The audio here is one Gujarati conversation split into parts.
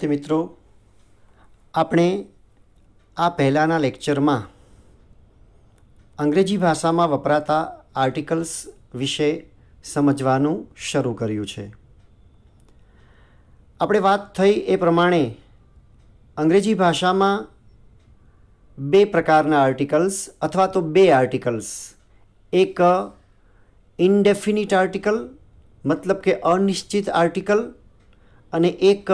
તે મિત્રો, આપણે આ પહેલાંના લેક્ચરમાં અંગ્રેજી ભાષામાં વપરાતા આર્ટિકલ્સ વિશે સમજવાનું શરૂ કર્યું છે. આપણે વાત થઈ એ પ્રમાણે અંગ્રેજી ભાષામાં બે પ્રકારના આર્ટિકલ્સ અથવા તો બે આર્ટિકલ્સ, એક ઇનડેફિનિટ આર્ટિકલ મતલબ કે અનિશ્ચિત આર્ટિકલ અને એક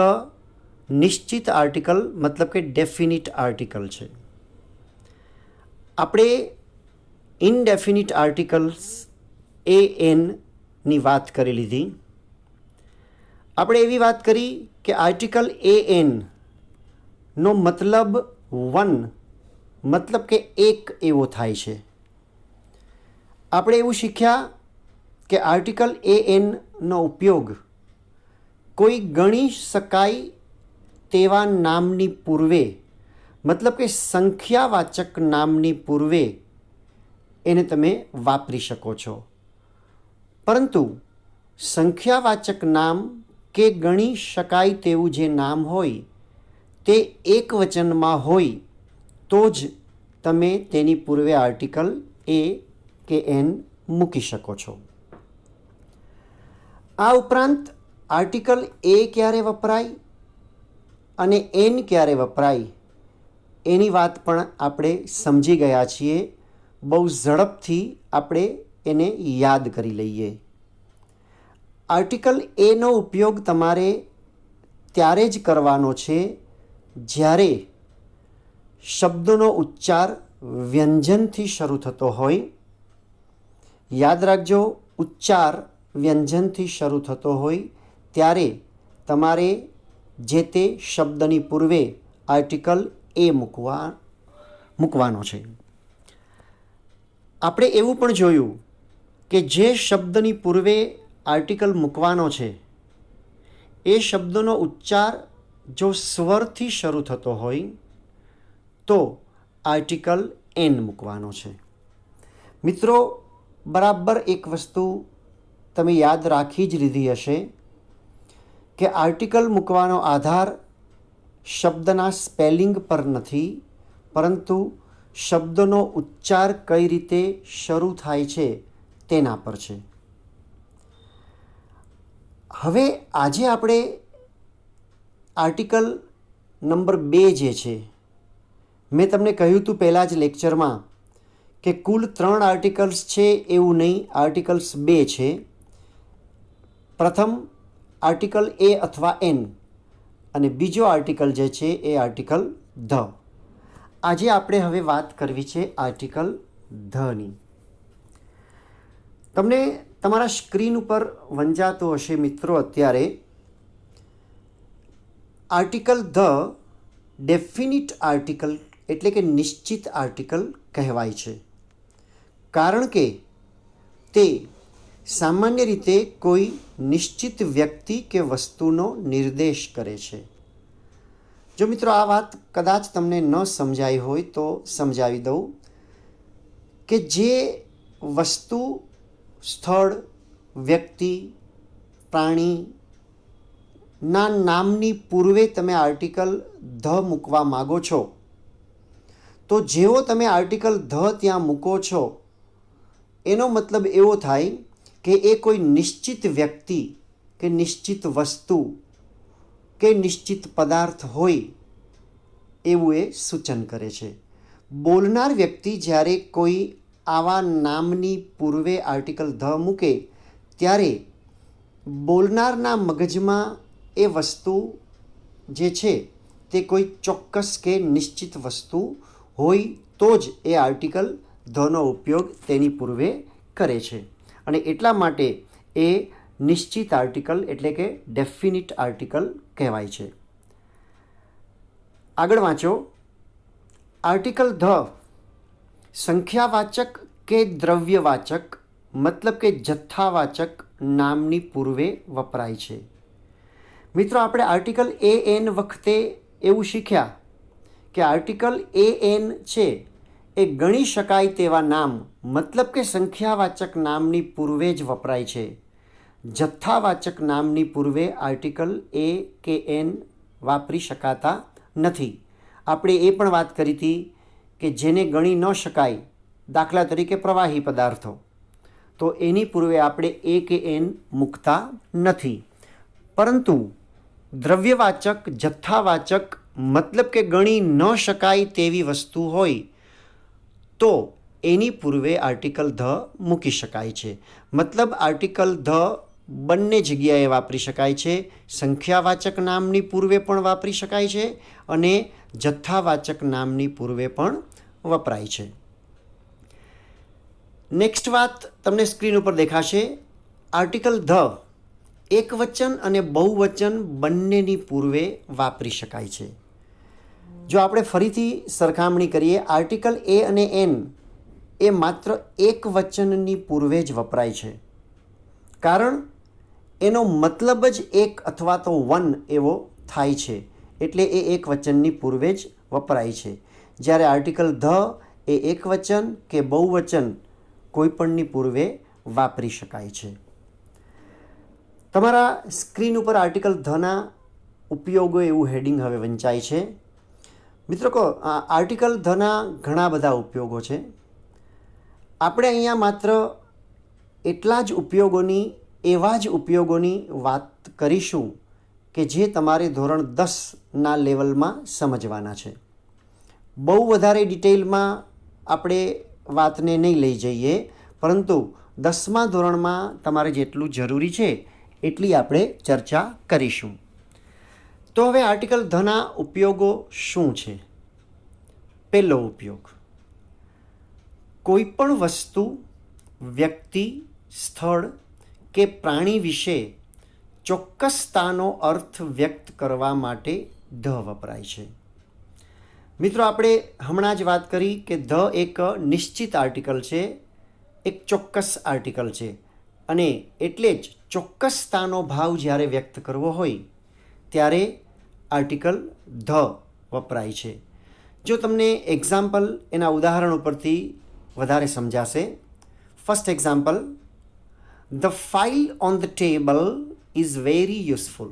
નિશ્ચિત આર્ટિકલ મતલબ કે ડેફિનિટ આર્ટિકલ છે. આપણે ઇનડેફિનિટ આર્ટિકલ્સ એનની વાત કરી લીધી. આપણે એવી વાત કરી કે આર્ટિકલ એનનો મતલબ વન મતલબ કે એક એવો થાય છે. આપણે એવું શીખ્યા કે આર્ટિકલ એનનો ઉપયોગ કોઈ ગણી શકાય તેવા નામની પૂર્વે મતલબ કે સંખ્યાવાચક નામની પૂર્વે એને તમે વાપરી શકો છો. પરંતુ સંખ્યાવાચક નામ કે ગણી શકાય તેવું જે નામ હોય તે એક વચનમાં હોય તો જ તમે તેની પૂર્વે આર્ટિકલ એ કે એન મૂકી શકો છો. આ ઉપરાંત આર્ટિકલ એ ક્યારે વપરાય અને એન ક્યારે વપરાય એની વાત પણ આપણે સમજી ગયા છીએ. બહુ ઝડપથી આપણે એને યાદ કરી લઈએ. આર્ટિકલ એનો ઉપયોગ તમારે ત્યારે જ કરવાનો છે જ્યારે શબ્દોનો ઉચ્ચાર વ્યંજનથી શરૂ થતો હોય. યાદ રાખજો, ઉચ્ચાર વ્યંજનથી શરૂ થતો હોય ત્યારે તમારે જે તે શબ્દની પૂર્વે આર્ટિકલ એ મૂકવાનો છે. આપણે એવું પણ જોયું કે જે શબ્દની પૂર્વે આર્ટિકલ મૂકવાનો છે એ શબ્દનો ઉચ્ચાર જો સ્વરથી શરૂ થતો હોય તો આર્ટિકલ એન મૂકવાનો છે. મિત્રો, બરાબર એક વસ્તુ તમે યાદ રાખી જ લીધી હશે કે આર્ટિકલ મૂકવાનો આધાર શબ્દના સ્પેલિંગ પર નથી, પરંતુ શબ્દનો ઉચ્ચાર કઈ રીતે શરૂ થાય છે તેના પર છે. હવે આજે આપણે આર્ટિકલ નંબર 2 જે છે, મેં તમને કહ્યું હતું પહેલાં જ લેક્ચરમાં કે કુલ 3 આર્ટિકલ્સ છે એવું નહીં, આર્ટિકલ્સ 2 છે. પ્રથમ આર્ટિકલ એ અથવા એન અને બીજો આર્ટિકલ જે છે એ આર્ટિકલ ધ. આજે આપણે હવે વાત કરવી છે આર્ટિકલ ધની. તમને તમારા સ્ક્રીન ઉપર વંચાતો હશે મિત્રો અત્યારે. આર્ટિકલ ધ ડેફિનિટ આર્ટિકલ એટલે કે નિશ્ચિત આર્ટિકલ કહેવાય છે, કારણ કે તે સામાન્ય રીતે કોઈ નિશ્ચિત વ્યક્તિ કે વસ્તુનો નિર્દેશ કરે છે. જો મિત્રો આ વાત કદાચ તમને ન સમજાઈ હોય તો સમજાવી દઉં કે જે વસ્તુ, સ્થળ, વ્યક્તિ, પ્રાણીના નામની પૂર્વે તમે આર્ટિકલ ધ મૂકવા માગો છો, તો જેવો તમે આર્ટિકલ ધ ત્યાં મૂકો છો એનો મતલબ એવો થાય કે એ કોઈ નિશ્ચિત વ્યક્તિ કે નિશ્ચિત વસ્તુ કે નિશ્ચિત પદાર્થ હોય એવું એ સૂચન કરે છે. બોલનાર વ્યક્તિ જ્યારે કોઈ આવા નામની પૂર્વે આર્ટિકલ ધ મૂકે ત્યારે બોલનારના મગજમાં એ વસ્તુ જે છે તે કોઈ ચોક્કસ કે નિશ્ચિત વસ્તુ હોય તો જ એ આર્ટિકલ ધનો ઉપયોગ તેની પૂર્વે કરે છે. અને એટલા માટે એ નિશ્ચિત આર્ટિકલ એટલે કે ડેફિનિટ આર્ટિકલ કહેવાય છે. આગળ વાંચો. આર્ટિકલ ધ સંખ્યાવાચક કે દ્રવ્યવાચક મતલબ કે જથ્થાવાચક નામની પૂર્વે વપરાય છે. મિત્રો, આપણે આર્ટિકલ એ એન વખતે એવું શીખ્યા કે આર્ટિકલ એ એન છે એ ગણી શકાય તેવા નામ મતલબ કે સંખ્યાવાચક નામની પૂર્વે જ વપરાય છે. જથ્થાવાચક નામની પૂર્વે આર્ટિકલ એ કે એન વાપરી શકાતા નથી. આપણે એ પણ વાત કરી હતી કે જેને ગણી ન શકાય, દાખલા તરીકે પ્રવાહી પદાર્થો, તો એની પૂર્વે આપણે એ કે એન મૂકતા નથી. પરંતુ દ્રવ્યવાચક, જથ્થાવાચક, મતલબ કે ગણી ન શકાય તેવી વસ્તુ હોય તો એની પૂર્વે આર્ટિકલ ધ મૂકી શકાય છે. મતલબ આર્ટિકલ ધ બંને જગ્યાએ વાપરી શકાય છે. સંખ્યાવાચક નામની પૂર્વે પણ વાપરી શકાય છે અને જથ્થાવાચક નામની પૂર્વે પણ વપરાય છે. નેક્સ્ટ વાત તમને સ્ક્રીન ઉપર દેખાશે. આર્ટિકલ ધ એકવચન અને બહુવચન બંનેની પૂર્વે વાપરી શકાય છે. જો આપણે ફરીથી સરખામણી કરીએ, આર્ટિકલ એ અને એન એ માત્ર એક વચનની પૂર્વે જ વપરાય છે, કારણ એનો મતલબ જ એક અથવા તો વન એવો થાય છે, એટલે એ એક વચનની પૂર્વે જ વપરાય છે. જ્યારે આર્ટિકલ ધ એ એક વચન કે બહુવચન કોઈપણની પૂર્વે વાપરી શકાય છે. તમારા સ્ક્રીન ઉપર આર્ટિકલ ધના ઉપયોગો એવું હેડિંગ હવે વંચાય છે. મિત્રો કહો, આર્ટિકલ ધના ઘણા બધા ઉપયોગો છે. આપણે અહીંયા માત્ર એટલા જ ઉપયોગોની, એવા જ ઉપયોગોની વાત કરીશું કે જે તમારે ધોરણ 10ના લેવલમાં સમજવાના છે. બહુ વધારે ડિટેલમાં આપણે વાતને નહીં લઈ જઈએ, પરંતુ 10મા ધોરણમાં તમારે જેટલું જરૂરી છે એટલી આપણે ચર્ચા કરીશું. તો હવે આર્ટિકલ ધના ઉપયોગો શું છે? પહેલો ઉપયોગ, કોઈપણ વસ્તુ, વ્યક્તિ, સ્થળ કે પ્રાણી વિશે ચોક્કસતાનો અર્થ વ્યક્ત કરવા માટે ધ વપરાય છે. મિત્રો, આપણે હમણાં જ વાત કરી કે ધ એક નિશ્ચિત આર્ટિકલ છે, એક ચોક્કસ આર્ટિકલ છે, અને એટલે જ ચોક્કસતાનો ભાવ જ્યારે વ્યક્ત કરવો હોય ત્યારે આર્ટિકલ ધ વપરાય છે. જો તમને એક્ઝામ્પલ એના ઉદાહરણ ઉપરથી વધારે સમજાશે. First example, the file on the table is very useful.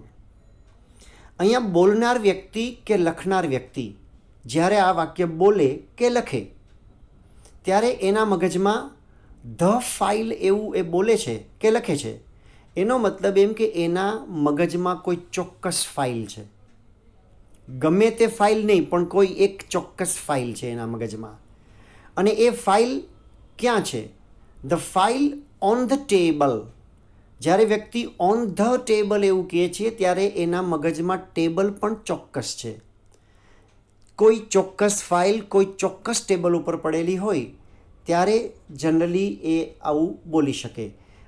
અહીંયા બોલનાર વ્યક્તિ કે લખનાર વ્યક્તિ જ્યારે આ વાક્ય બોલે કે લખે ત્યારે એના મગજમાં ધ ફાઇલ એવું એ બોલે છે કે લખે છે, એનો મતલબ એમ કે એના મગજમાં કોઈ ચોક્કસ ફાઇલ છે. ગમે તે ફાઇલ નહીં, પણ કોઈ એક ચોક્કસ ફાઇલ છે એના મગજમાં. અને એ ફાઇલ ક્યાં છે? The file on the table. જ્યારે વ્યક્તિ ઓન ધ ટેબલ એવું કહે છે ત્યારે એના મગજમાં ટેબલ પણ ચોક્કસ છે. કોઈ ચોક્કસ ફાઇલ કોઈ ચોક્કસ ટેબલ ઉપર પડેલી હોય ત્યારે જનરલી એ આવું બોલી શકે.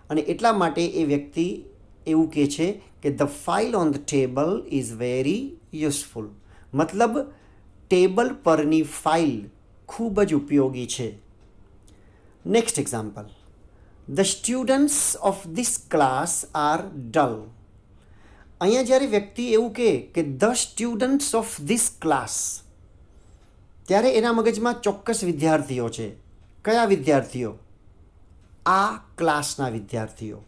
અને એટલા માટે એ વ્યક્તિ એવું કહે છે કે the file on the table is very useful. મતલબ ટેબલ પરની ફાઇલ ખૂબ જ ઉપયોગી છે. Next example, the students of this class are dull. અહીંયા જ્યારે વ્યક્તિ એવું કહે કે the students of this class, ત્યારે એના મગજમાં ચોક્કસ વિદ્યાર્થીઓ છે. કયા વિદ્યાર્થીઓ? આ ક્લાસના વિદ્યાર્થીઓ.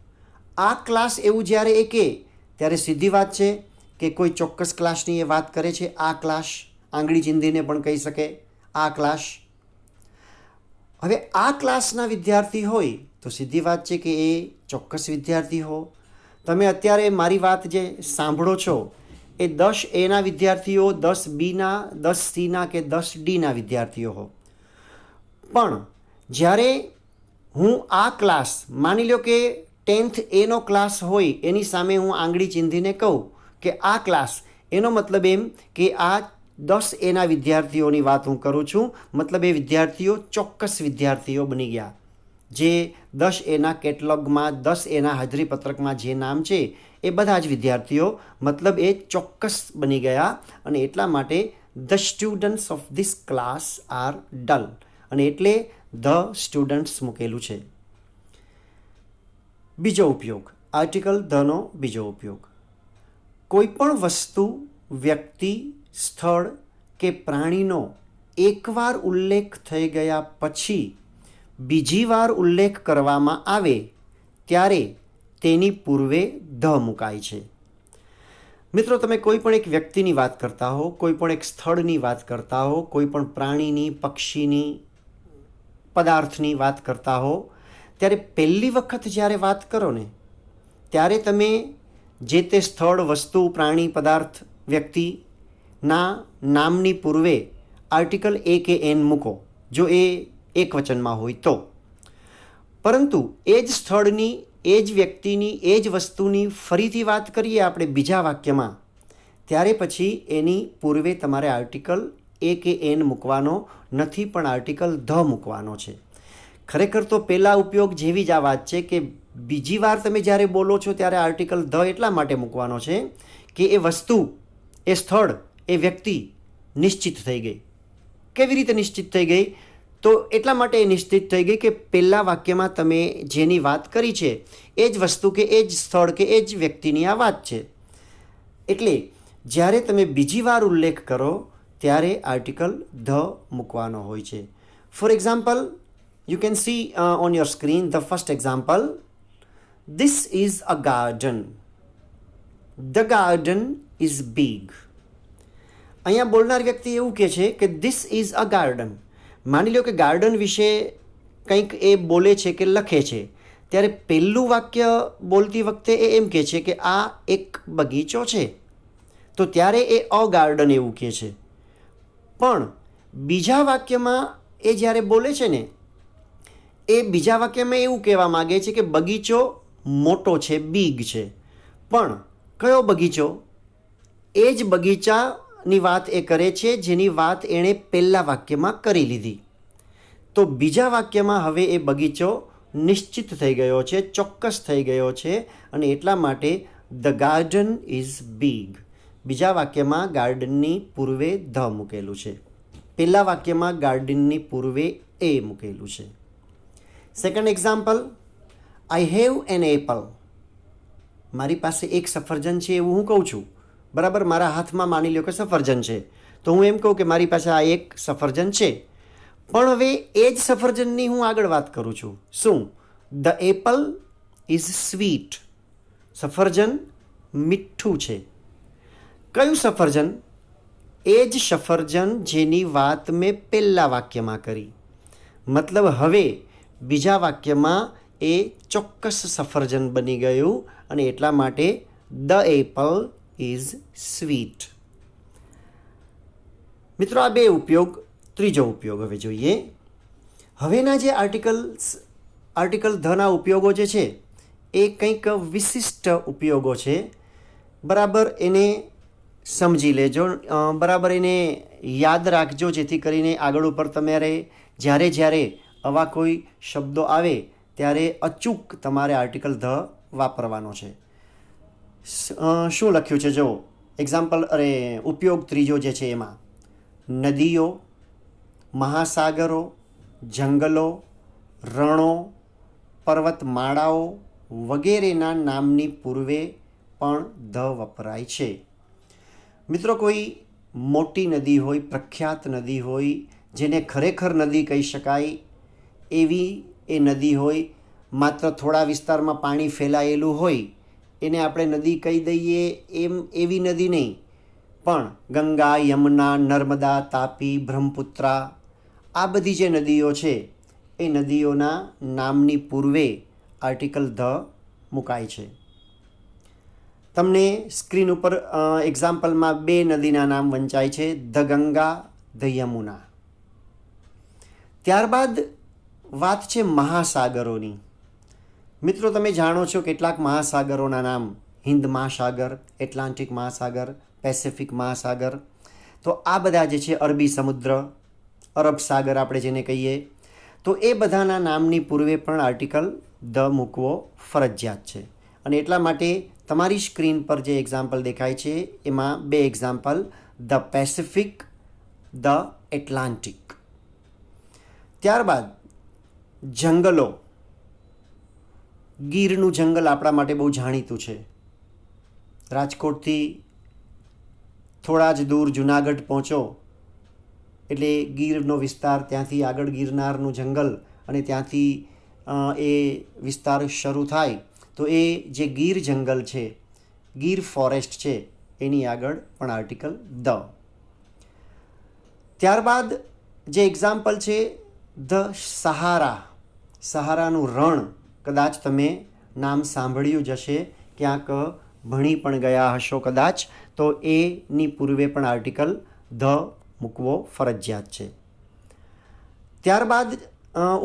આ ક્લાસ એવું જ્યારે એ કહે ત્યારે સીધી વાત છે કે કોઈ ચોક્કસ ક્લાસની એ વાત કરે છે. આ ક્લાસ, આંગળી ચીંધીને પણ કહી શકે આ ક્લાસ. હવે આ ક્લાસના વિદ્યાર્થી હોય તો સીધી વાત છે કે એ ચોક્કસ વિદ્યાર્થી હો. તમે અત્યારે મારી વાત જે સાંભળો છો એ 10 એના વિદ્યાર્થીઓ, 10 બીના, 10 સીના કે 10 ડીના વિદ્યાર્થીઓ હો. પણ જ્યારે હું આ ક્લાસ, માની લો કે 10th એનો ક્લાસ હોય, એની સામે હું આંગળી ચીંધીને કહું કે આ ક્લાસ, એનો મતલબ એમ કે આ 10 એના વિદ્યાર્થીઓની વાત હું કરું છું. મતલબ એ વિદ્યાર્થીઓ ચોક્કસ વિદ્યાર્થીઓ બની ગયા. જે 10 એના કેટલોગમાં, 10 એના હાજરી પત્રકમાં જે નામ છે એ બધા જ વિદ્યાર્થીઓ, મતલબ એ ચોક્કસ બની ગયા. અને એટલા માટે the students of this class are dull, અને એટલે ધ સ્ટુડન્ટ્સ મૂકેલું છે. બીજો ઉપયોગ, આર્ટિકલ ધનો બીજો ઉપયોગ, કોઈ પણ વસ્તુ, વ્યક્તિ, સ્થળ કે પ્રાણીનો એકવાર ઉલ્લેખ થઈ ગયા પછી બીજી વાર ઉલ્લેખ કરવામાં આવે ત્યારે તેની પૂર્વે ધ મુકાય છે. મિત્રો, તમે કોઈ પણ એક વ્યક્તિની વાત કરતા હો, કોઈ પણ એક સ્થળની વાત કરતા હો, કોઈ પણ પ્રાણીની, પક્ષીની, પદાર્થની વાત કરતા હો, ત્યારે પહેલી વખત જ્યારે વાત કરો ને ત્યારે તમે જે તે સ્થળ, વસ્તુ, પ્રાણી, પદાર્થ, વ્યક્તિના નામની પૂર્વે આર્ટિકલ એ કે એન મૂકો, જો એ એક વચનમાં હોય તો. પરંતુ એ જ સ્થળની, એ જ વ્યક્તિની, એ જ વસ્તુની ફરીથી વાત કરીએ આપણે બીજા વાક્યમાં, ત્યારે પછી એની પૂર્વે તમારે આર્ટિકલ એ કે એન મૂકવાનો નથી, પણ આર્ટિકલ ધ મૂકવાનો છે. ખરેખર તો પહેલા ઉપયોગ જેવી જ આ વાત છે કે બીજી વાર તમે જ્યારે બોલો છો ત્યારે આર્ટિકલ ધ એટલા માટે મૂકવાનો છે કે એ વસ્તુ, એ સ્થળ, એ વ્યક્તિ નિશ્ચિત થઈ ગઈ. કેવી રીતે નિશ્ચિત થઈ ગઈ? તો એટલા માટે એ નિશ્ચિત થઈ ગઈ કે પહેલાં વાક્યમાં તમે જેની વાત કરી છે એ જ વસ્તુ કે એ જ સ્થળ કે એ જ વ્યક્તિની આ વાત છે. એટલે જ્યારે તમે બીજી વાર ઉલ્લેખ કરો ત્યારે આર્ટિકલ ધ મૂકવાનો હોય છે. For example, you can see on your screen the first example. This is a garden. The garden is big. અહીંયા બોલનાર વ્યક્તિ એવું કહે છે કે this is a garden. માની લો કે ગાર્ડન વિશે કંઈક એ બોલે છે કે લખે છે, ત્યારે પહેલું વાક્ય બોલતી વખતે એ એમ કહે છે કે આ એક બગીચો છે, તો ત્યારે એ અ ગાર્ડન એવું કહે છે. પણ બીજા વાક્યમાં એ જ્યારે બોલે છે ને, એ બીજા વાક્યમાં એવું કહેવા માગે છે કે બગીચો મોટો છે, બિગ છે. પણ કયો બગીચો? એ જ બગીચાની વાત એ કરે છે જેની વાત એણે પહેલાં વાક્યમાં કરી લીધી. તો બીજા વાક્યમાં હવે એ બગીચો નિશ્ચિત થઈ ગયો છે, ચોક્કસ થઈ ગયો છે, અને એટલા માટે ધ ગાર્ડન ઇઝ બિગ. બીજા વાક્યમાં ગાર્ડનની પૂર્વે ધ મૂકેલું છે, પહેલા વાક્યમાં ગાર્ડનની પૂર્વે એ મૂકેલું છે. Second example, I have an apple. મારી પાસે એક સફરજન છે એવું હું કહું છું, બરાબર? મારા હાથમાં માની લો કે સફરજન છે, તો હું એમ કહું કે મારી પાસે આ એક સફરજન છે. પણ હવે એ જ સફરજનની હું આગળ વાત કરું છું. શું? The Apple is sweet. સફરજન મીઠું છે. કયું સફરજન? એ જ સફરજન જેની વાત મેં પહેલાં વાક્યમાં કરી. મતલબ હવે બીજા વાક્યમાં એ ચોક્કસ સફરજન બની ગયું, અને એટલા માટે ધ એપલ ઇઝ સ્વીટ. મિત્રો, આ બે ઉપયોગ. ત્રીજો ઉપયોગ હવે જોઈએ. હવેના જે આર્ટિકલ ધના ઉપયોગો જે છે એ કંઈક વિશિષ્ટ ઉપયોગો છે. બરાબર એને સમજી લેજો, બરાબર એને યાદ રાખજો, જેથી કરીને આગળ ઉપર તમારે જ્યારે આવા કોઈ શબ્દો આવે ત્યારે અચૂક તમારે આર્ટિકલ ધ વાપરવાનો છે. શું લખ્યું છે જુઓ. એક્ઝામ્પલ, ઉપયોગ ત્રીજો જે છે એમાં નદીઓ, મહાસાગરો, જંગલો, રણો, પર્વતમાળાઓ વગેરેના નામની પૂર્વે પણ ધ વપરાય છે. મિત્રો, કોઈ મોટી નદી હોય, પ્રખ્યાત નદી હોય, જેને ખરેખર નદી કહી શકાય એવી એ નદી હોય, માત્ર થોડા વિસ્તારમાં પાણી ફેલાયેલું હોય, એને આપણે નદી કહી દઈએ એમ એવી નદી નહીં, પણ ગંગા, યમુના, નર્મદા, તાપી, બ્રહ્મપુત્રા, આ બધી જે નદીઓ છે એ નદીઓના નામની પૂર્વે આર્ટિકલ ધ મુકાય છે. તમને સ્ક્રીન ઉપર એક્ઝામ્પલમાં બે નદીના નામ વંચાય છે, ધ ગંગા, ધ યમુના. ત્યારબાદ વાત છે મહાસાગરોની. મિત્રો, તમે જાણો છો કેટલાક મહાસાગરોના નામ: હિન્દ મહાસાગર, એટલાન્ટિક મહાસાગર, પેસિફિક મહાસાગર. તો આ બધા જે છે, અરબી સમુદ્ર, અરબ સાગર આપણે જેને કહીએ, તો એ બધાના નામની પૂર્વે પણ આર્ટિકલ ધ મૂકવો ફરજિયાત છે. અને એટલા માટે તમારી સ્ક્રીન પર જે એક્ઝામ્પલ દેખાય છે એમાં બે example, the Pacific, the Atlantic. ત્યારબાદ જંગલો. ગીરનું જંગલ આપણા માટે બહુ જાણીતું છે. રાજકોટથી થોડા જ દૂર જુનાગઢ પહોંચો એટલે ગીરનો વિસ્તાર, ત્યાંથી આગળ ગિરનારનું જંગલ, અને ત્યાંથી એ વિસ્તાર શરૂ થાય. તો એ જે ગીર જંગલ છે, ગીર ફોરેસ્ટ છે, એની આગળ પણ આર્ટિકલ ધ. ત્યારબાદ જે એક્ઝામ્પલ છે ધ સહારા, સહારાનું રણ, કદાચ તમે નામ સાંભળ્યું જ હશે, ક્યાંક ભણી પણ ગયા હશો કદાચ, તો એની પૂર્વે પણ આર્ટિકલ ધ મૂકવો ફરજિયાત છે. ત્યારબાદ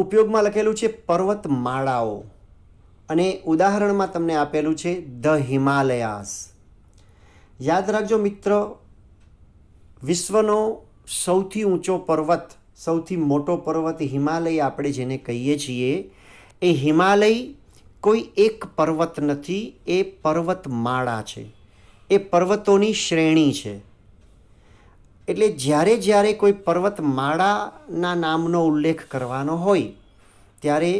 ઉપયોગમાં લખેલું છે પર્વતમાળાઓ, અને ઉદાહરણમાં તમને આપેલું છે ધ હિમાલયાસ. યાદ રાખજો મિત્ર, વિશ્વનો સૌથી ઊંચો પર્વત, સૌથી મોટો પર્વત હિમાલય આપણે જેને કહીએ છીએ, એ હિમાલય કોઈ એક પર્વત નથી, એ પર્વતમાળા છે, એ પર્વતોની શ્રેણી છે. એટલે જ્યારે કોઈ પર્વતમાળાના નામનો ઉલ્લેખ કરવાનો હોય ત્યારે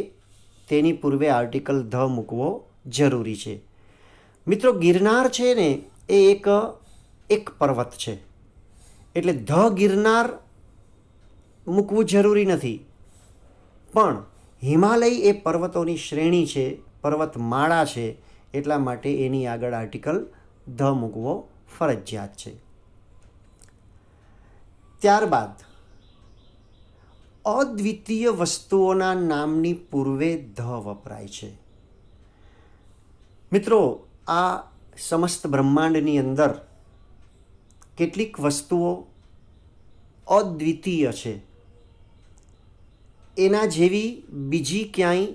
તેની પૂર્વે આર્ટિકલ ધ મૂકવો જરૂરી છે. મિત્રો, ગિરનાર છે ને એ એક પર્વત છે, એટલે ધ ગિરનાર મૂકવું જરૂરી નથી, પણ હિમાલય એ પર્વતોની શ્રેણી છે, પર્વતમાળા છે, એટલા માટે એની આગળ આર્ટિકલ ધ મૂકવો ફરજિયાત છે. ત્યારબાદ અદ્વિતીય વસ્તુઓના નામની પૂર્વે ધ વપરાય છે. મિત્રો, આ સમસ્ત બ્રહ્માંડની અંદર કેટલીક વસ્તુઓ અદ્વિતીય છે, એના જેવી બીજી ક્યાંય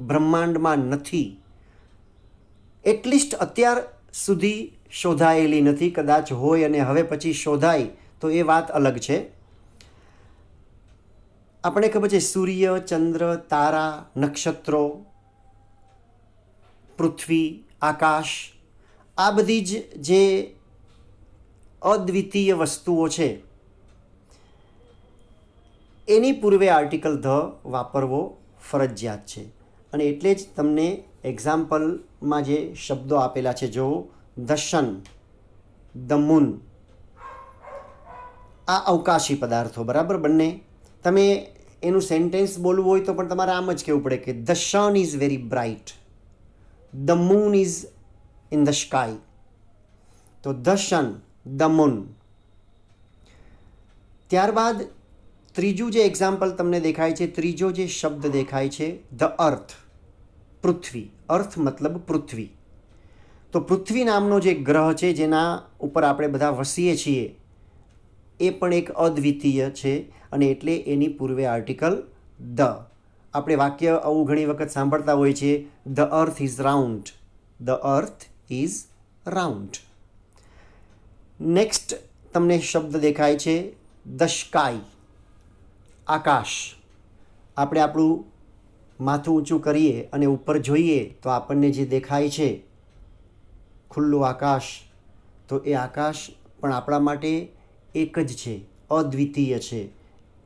બ્રહ્માંડમાં નથી, એટલીસ્ટ અત્યાર સુધી શોધાયેલી નથી. કદાચ હોય અને હવે પછી શોધાય તો એ વાત અલગ છે. આપણે ખબર છે સૂર્ય, ચંદ્ર, તારા, નક્ષત્રો, પૃથ્વી, આકાશ, આ બધી જ જે અદ્વિતીય વસ્તુઓ છે એની પૂર્વે આર્ટિકલ ધ વાપરવો ફરજિયાત છે. અને એટલે જ તમને એક્ઝામ્પલમાં જે શબ્દો આપેલા છે, જો ધ સન, ધ મૂન, આ અવકાશી પદાર્થો, બરાબર, બંને. તમે એનું સેન્ટેન્સ બોલવું હોય તો પણ તમારે આમ જ કહેવું પડે કે the sun is very bright, the moon is in the sky. તો ધ સન, ધ મૂન. ત્યારબાદ ત્રીજું જે એક્ઝામ્પલ તમને દેખાય છે, ત્રીજો જે શબ્દ દેખાય છે ધ અર્થ, પૃથ્વી. અર્થ મતલબ પૃથ્વી. તો પૃથ્વી નામનો જે ગ્રહ છે જેના ઉપર આપણે બધા વસીએ છીએ, એ પણ એક અદ્વિતીય છે, અને એટલે એની પૂર્વે આર્ટિકલ ધ. આપણે વાક્ય આવું ઘણી વખત સાંભળતા હોઈએ છીએ, the earth is round, the earth is round. Next તમને શબ્દ દેખાય છે ધ સ્કાય, આકાશ. આપણે આપણું માથું ઊંચું કરીએ અને ઉપર જોઈએ તો આપણને જે દેખાય છે ખુલ્લું આકાશ, તો એ આકાશ પણ આપણા માટે એક જ છે, અદ્વિતીય છે,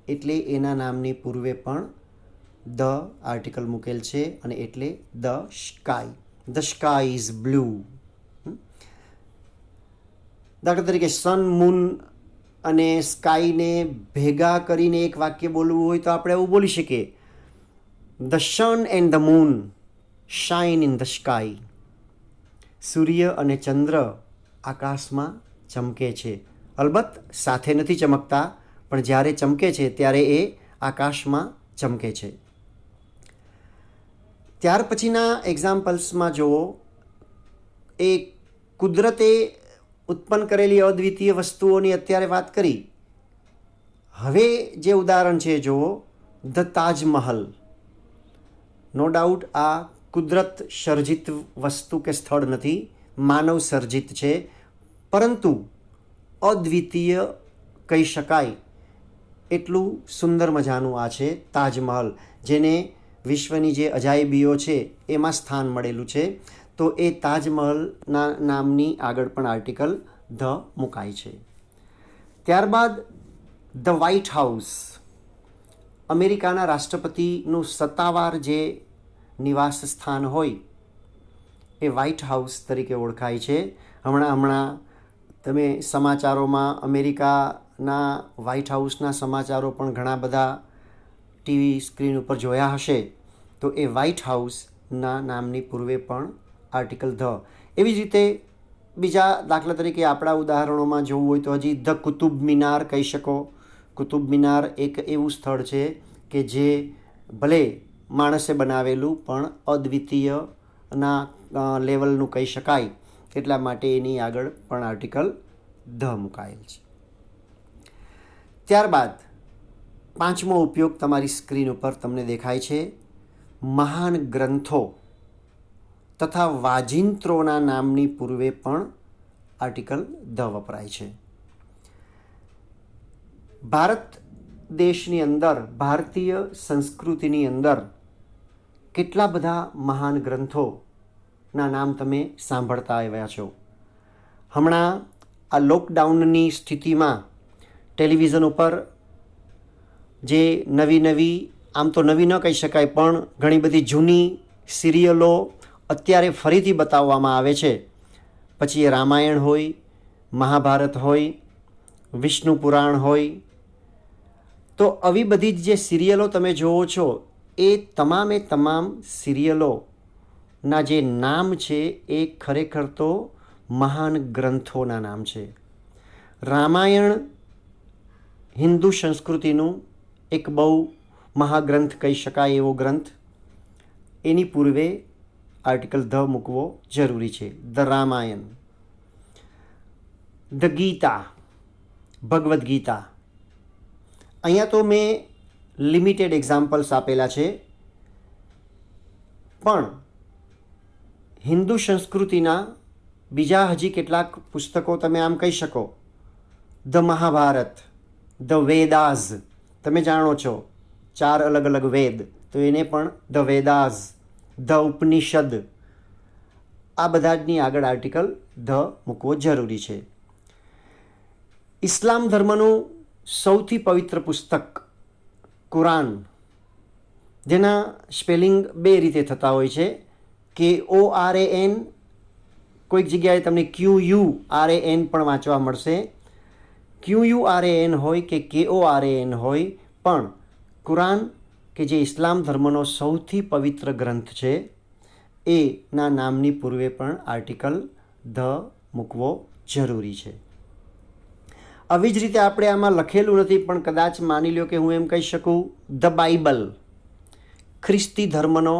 એટલે એના નામની પૂર્વે પણ ધ આર્ટિકલ મૂકેલ છે, અને એટલે the sky. The sky is blue. દાખલા તરીકે સન, મૂન અને સ્કાયને ભેગા કરીને એક વાક્ય બોલવું હોય તો આપણે એવું બોલી શકીએ, the sun and the moon shine in the sky. સૂર્ય અને ચંદ્ર આકાશમાં ચમકે છે. અલબત્ત સાથે નથી ચમકતા, પણ જ્યારે ચમકે છે ત્યારે એ આકાશમાં ચમકે છે. ત્યાર પછીના એક્ઝામ્પલ્સમાં જુઓ, એ કુદરતે ઉત્પન્ન કરેલી અદ્વિતીય વસ્તુઓની અત્યારે વાત કરી. હવે જે ઉદાહરણ છે જુઓ, ધ તાજમહલ. નો ડાઉટ આ કુદરત સર્જિત વસ્તુ કે સ્થળ નથી, માનવ સર્જિત છે, પરંતુ અદ્વિતીય કહી શકાય એટલું સુંદર મજાનું આ છે તાજમહલ, જેને વિશ્વની જે અજાયબીઓ છે એમાં સ્થાન મળેલું છે. તો એ તાજમહલના નામની આગળ પણ આર્ટિકલ ધ મુકાય છે. ત્યારબાદ ધ વ્હાઇટ હાઉસ, અમેરિકાના રાષ્ટ્રપતિનું સત્તાવાર જે નિવાસ સ્થાન હોય એ વ્હાઇટ હાઉસ તરીકે ઓળખાય છે. હમણાં તમે સમાચારોમાં અમેરિકાના વ્હાઇટ હાઉસના સમાચારો પણ ઘણા બધા ટીવી સ્ક્રીન ઉપર જોયા હશે. તો એ વ્હાઇટ હાઉસના નામની પૂર્વે પણ આર્ટિકલ ધ. એવી જ રીતે બીજા દાખલા તરીકે આપણા ઉદાહરણોમાં જોવું હોય તો હજી ધ કુતુબ મિનાર કહી શકો. કુતુબ મિનાર એક એવું સ્થળ છે કે જે ભલે માણસે બનાવેલું પણ અદ્વિતીયના લેવલનું કહી શકાય, એટલા માટે એની આગળ પણ આર્ટિકલ ધ મુકાયેલ છે. ત્યારબાદ પાંચમો ઉપયોગ તમારી સ્ક્રીન ઉપર તમને દેખાય છે. મહાન ગ્રંથો તથા વાજિંત્રોના નામની પૂર્વે પણ આર્ટિકલ ધ વપરાય છે. ભારત દેશની અંદર, ભારતીય સંસ્કૃતિની અંદર કેટલા બધા મહાન ગ્રંથોના નામ તમે સાંભળતા આવ્યા છો. હમણાં આ લોકડાઉનની સ્થિતિમાં ટેલિવિઝન ઉપર જે નવી આમ તો નવી ન કહી શકાય પણ ઘણી બધી જૂની સિરિયલો અત્યારે ફરીથી બતાવવામાં આવે છે. પછી એ રામાયણ હોય, મહાભારત હોય, વિષ્ણુ પુરાણ હોય, તો આવી બધી જે સિરિયલો તમે જુઓ છો એ તમામે તમામ સિરિયલોના જે નામ છે એ ખરેખર તો મહાન ગ્રંથોના નામ છે. રામાયણ હિન્દુ સંસ્કૃતિનું એક બહુ મહાગ્રંથ કહી શકાય એવો ગ્રંથ, એની પૂર્વે આર્ટિકલ ધ મૂકવો જરૂરી છે. ધ રામાયણ. ધ ગીતા, ભગવદ્ ગીતા. અહીંયા તો મેં લિમિટેડ એક્ઝામ્પલ્સ આપેલા છે, પણ હિન્દુ સંસ્કૃતિના બીજા હજી કેટલાક પુસ્તકો તમે આમ કહી શકો. The Mahabharata, the Vedas. તમે જાણો છો 4 અલગ અલગ વેદ, તો એને પણ ધ વેદાઝ, ધ ઉપનિષદ, આ બધાની આગળ આર્ટિકલ ધ મૂકવો જરૂરી છે. ઇસ્લામ ધર્મનું સૌથી પવિત્ર પુસ્તક કુરાન, જેના સ્પેલિંગ 2 રીતે થતા હોય છે. KORAN, કોઈક જગ્યાએ તમને QURAN પણ વાંચવા મળશે. QURAN હોય કે KORAN હોય, પણ કુરાન કે જે ઇસ્લામ ધર્મનો સૌથી પવિત્ર ગ્રંથ છે એના નામની પૂર્વે પણ આર્ટિકલ ધ મૂકવો જરૂરી છે. આવી જ રીતે આપણે આમાં લખેલું નથી, પણ કદાચ માની લો કે હું એમ કહી શકું ધ બાઇબલ, ખ્રિસ્તી ધર્મનો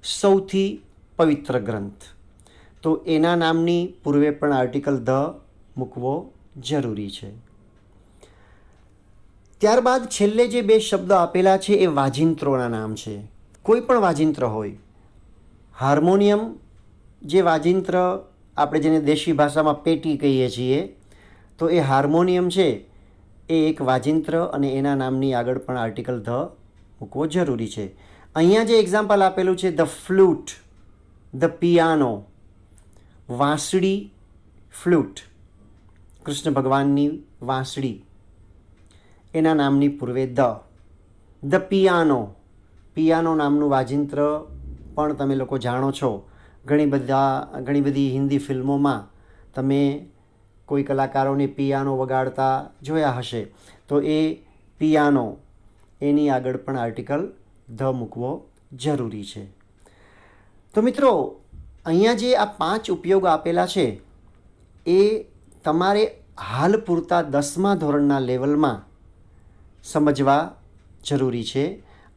સૌથી પવિત્ર ગ્રંથ, તો એના નામની પૂર્વે પણ આર્ટિકલ ધ મૂકવો જરૂરી છે. ત્યારબાદ છેલ્લે જે 2 શબ્દો આપેલા છે એ વાજિંત્રોના નામ છે. કોઈ પણ વાજિંત્ર હોય. હાર્મોનિયમ જે વાજિંત્ર આપણે જેને દેશી ભાષામાં પેટી કહીએ છીએ, તો એ હાર્મોનિયમ છે એ એક વાજિંત્ર અને એના નામની આગળ પણ આર્ટિકલ ધ મૂકવો જરૂરી છે. અહીંયા જે એક્ઝામ્પલ આપેલું છે ધ ફ્લૂટ, ધ પિયાનો, વાંસળી, ફ્લૂટ, કૃષ્ણ ભગવાનની વાંસળી, એના નામની પૂર્વે ધ પિયાનો. પિયાનો નામનું વાજિંત્ર પણ તમે લોકો જાણો છો. ઘણી બધી હિન્દી ફિલ્મોમાં તમે કોઈ કલાકારોને પિયાનો વગાડતા જોયા હશે, તો એ પિયાનો, એની આગળ પણ આર્ટિકલ ધ મૂકવો જરૂરી છે. તો મિત્રો, અહીંયા જે આ 5 ઉપયોગો આપેલા છે એ તમારે હાલ પૂરતા 10મા ધોરણના લેવલમાં સમજવા જરૂરી છે.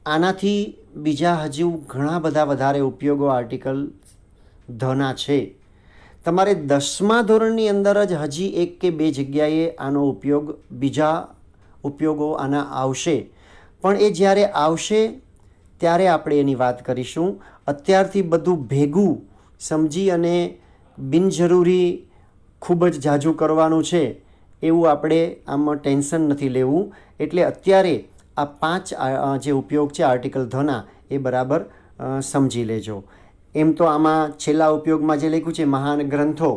આનાથી બીજા હજુ ઘણા બધા વધારે ઉપયોગો આર્ટિકલ ધના છે. તમારે 10મા ધોરણની અંદર જ હજી 1 કે 2 જગ્યાએ આનો ઉપયોગ, બીજા ઉપયોગો આના આવશે, પણ એ જ્યારે આવશે ત્યારે આપણે એની વાત કરીશું. અત્યારથી બધું ભેગું સમજી અને બિનજરૂરી ખૂબ જ ઝાઝું કરવાનું છે એવું આપણે આમાં ટેન્શન નથી લેવું. એટલે અત્યારે આ 5 જે ઉપયોગ છે આર્ટિકલ ધના એ બરાબર સમજી લેજો. એમ તો આમાં છેલ્લા ઉપયોગમાં જે લખ્યું છે મહાન ગ્રંથો,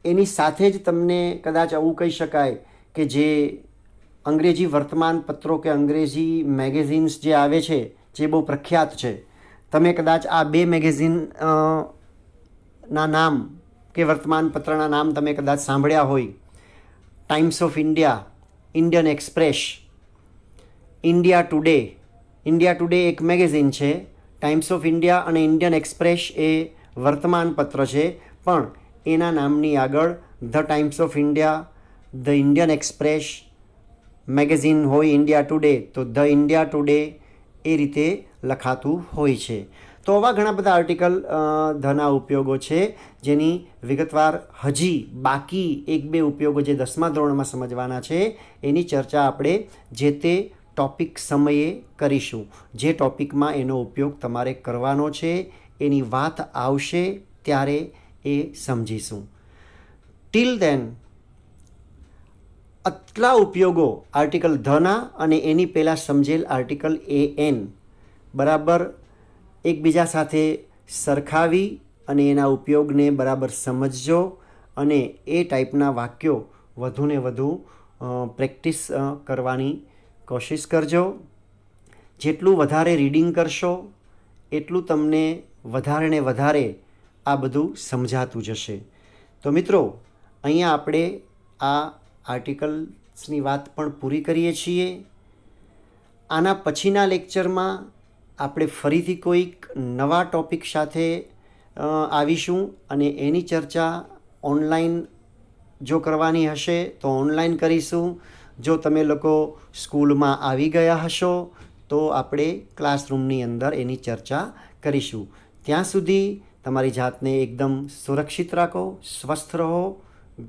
એની સાથે જ તમને કદાચ આવું કહી શકાય કે જે અંગ્રેજી વર્તમાનપત્રો કે અંગ્રેજી મેગેઝિન્સ જે આવે છે જે બહુ પ્રખ્યાત છે, તમે કદાચ આ 2 મેગેઝિન ના નામ કે વર્તમાનપત્રના નામ તમે કદાચ સાંભળ્યા હોય. Times of India, Indian express, India today એક મેગેઝિન છે. ટાઈમ્સ ઓફ ઇન્ડિયા અને ઇન્ડિયન એક્સપ્રેસ એ વર્તમાનપત્ર છે, પણ એના નામની આગળ the times of India, the Indian express, magazine હોય ઇન્ડિયા ટુડે તો ધ ઇન્ડિયા ટુડે, એ રીતે લખાતું હોય છે. તો આવા ઘણા બધા આર્ટિકલ ધના ઉપયોગો છે જેની વિગતવાર હજી બાકી 1-2 ઉપયોગો જે 10મા ધોરણમાં સમજવાના છે એની ચર્ચા આપણે જે તે ટૉપિક સમયે કરીશું. જે ટૉપિકમાં એનો ઉપયોગ તમારે કરવાનો છે એની વાત આવશે ત્યારે એ સમજીશું. ટીલ દેન આટલા ઉપયોગો આર્ટિકલ ધના અને એની પહેલાં સમજેલ આર્ટિકલ એન બરાબર એકબીજા સાથે સરખાવી અને એના ઉપયોગને બરાબર સમજજો અને એ ટાઈપના વાક્યો વધુને વધુ પ્રેક્ટિસ કરવાની કોશિશ કરજો. જેટલું વધારે રીડિંગ કરશો એટલું તમને વધારે ને વધારે આ બધું સમજાતું જશે. તો મિત્રો, અહીંયા આપણે આ આર્ટિકલ્સની વાત પણ પૂરી કરીએ છીએ. આના પછીના લેક્ચરમાં આપણે ફરીથી કોઈક નવા ટૉપિક સાથે આવીશું અને એની ચર્ચા ઓનલાઈન જો કરવાની હશે તો ઓનલાઈન કરીશું. જો તમે લોકો સ્કૂલમાં આવી ગયા હશો તો આપણે ક્લાસરૂમની અંદર એની ચર્ચા કરીશું. ત્યાં સુધી તમારી જાતને એકદમ સુરક્ષિત રાખો, સ્વસ્થ રહો.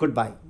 Good bye.